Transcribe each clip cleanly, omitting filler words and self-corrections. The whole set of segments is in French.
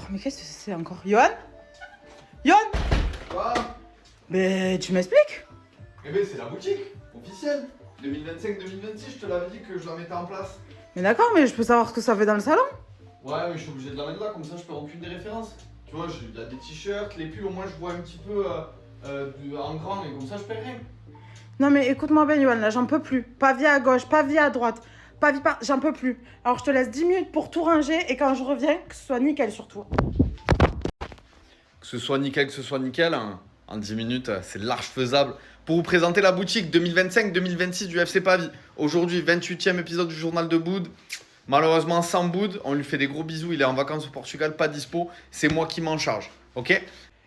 Mais qu'est-ce que c'est encore? Johan? Johan? Quoi? Mais tu m'expliques? Eh ben c'est la boutique, officielle. 2025-2026, je te l'avais dit que je la mettais en place. Mais d'accord, mais je peux savoir ce que ça fait dans le salon? Ouais, mais je suis obligé de la mettre là, comme ça je peux aucune des références. Tu vois, il y a des t-shirts, les pulls, au moins je vois un petit peu en grand, et comme ça je perds rien. Non mais écoute-moi bien Johan, là j'en peux plus. Pavé à gauche, pavé à droite, pavé par... J'en peux plus. Alors je te laisse 10 minutes pour tout ranger et quand je reviens, que ce soit nickel sur toi. Que ce soit nickel, hein, en 10 minutes, c'est large faisable. Pour vous présenter la boutique 2025-2026 du FC Pavie. Aujourd'hui, 28e épisode du journal de Boud. Malheureusement, sans Boud, on lui fait des gros bisous. Il est en vacances au Portugal, pas dispo. C'est moi qui m'en charge. Ok?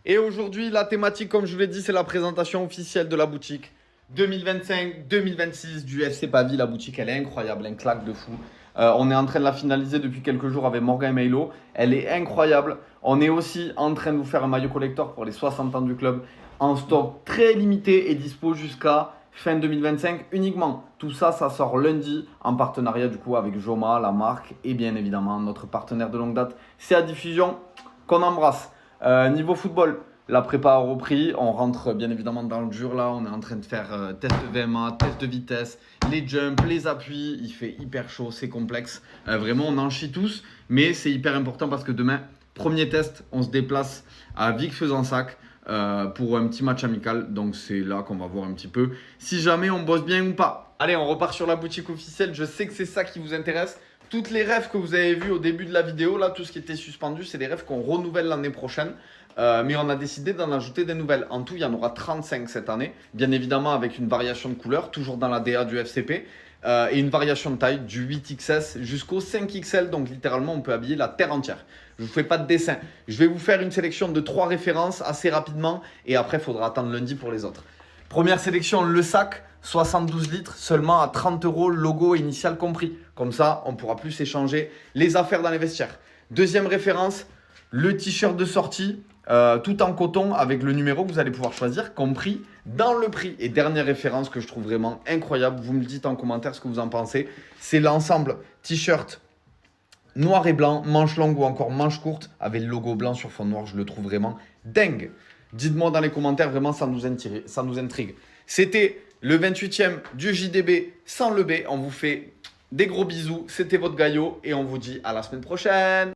Et aujourd'hui, la thématique, comme je vous l'ai dit, c'est la présentation officielle de la boutique 2025-2026 du FC Pavie. La boutique, elle est incroyable, un claque de fou. On est en train de la finaliser depuis quelques jours avec Morgan et Melo. Elle est incroyable. On est aussi en train de vous faire un maillot collector pour les 60 ans du club. En stock très limité et dispo jusqu'à fin 2025 uniquement. Tout ça, ça sort lundi en partenariat du coup avec Joma, la marque et bien évidemment notre partenaire de longue date. C'est à diffusion qu'on embrasse. Niveau football, la prépa a repris. On rentre bien évidemment dans le dur là. On est en train de faire test de VMA, test de vitesse, les jumps, les appuis. Il fait hyper chaud, c'est complexe. Vraiment, on en chie tous. Mais c'est hyper important parce que demain, premier test, on se déplace à Vic-Fezensac pour un petit match amical. Donc c'est là qu'on va voir un petit peu si jamais on bosse bien ou pas. Allez, on repart sur la boutique officielle. Je sais que c'est ça qui vous intéresse. Toutes les rêves que vous avez vus au début de la vidéo, là, tout ce qui était suspendu, c'est des rêves qu'on renouvelle l'année prochaine. Mais on a décidé d'en ajouter des nouvelles. En tout, il y en aura 35 cette année. Bien évidemment, avec une variation de couleur, toujours dans la DA du FCP. Et une variation de taille du 8XS jusqu'au 5XL. Donc, littéralement, on peut habiller la terre entière. Je ne vous fais pas de dessin. Je vais vous faire une sélection de 3 références assez rapidement. Et après, il faudra attendre lundi pour les autres. Première sélection, le sac. 72 litres, seulement à 30 €, logo et initial compris. Comme ça, on pourra plus échanger les affaires dans les vestiaires. Deuxième référence, le t-shirt de sortie, tout en coton avec le numéro que vous allez pouvoir choisir, compris dans le prix. Et dernière référence que je trouve vraiment incroyable, vous me dites en commentaire ce que vous en pensez, c'est l'ensemble t-shirt noir et blanc, manche longue ou encore manche courte, avec le logo blanc sur fond noir. Je le trouve vraiment dingue. Dites-moi dans les commentaires, vraiment, ça nous intrigue. C'était le 28e du JDB sans le B. On vous fait des gros bisous. C'était votre Gaillot et on vous dit à la semaine prochaine.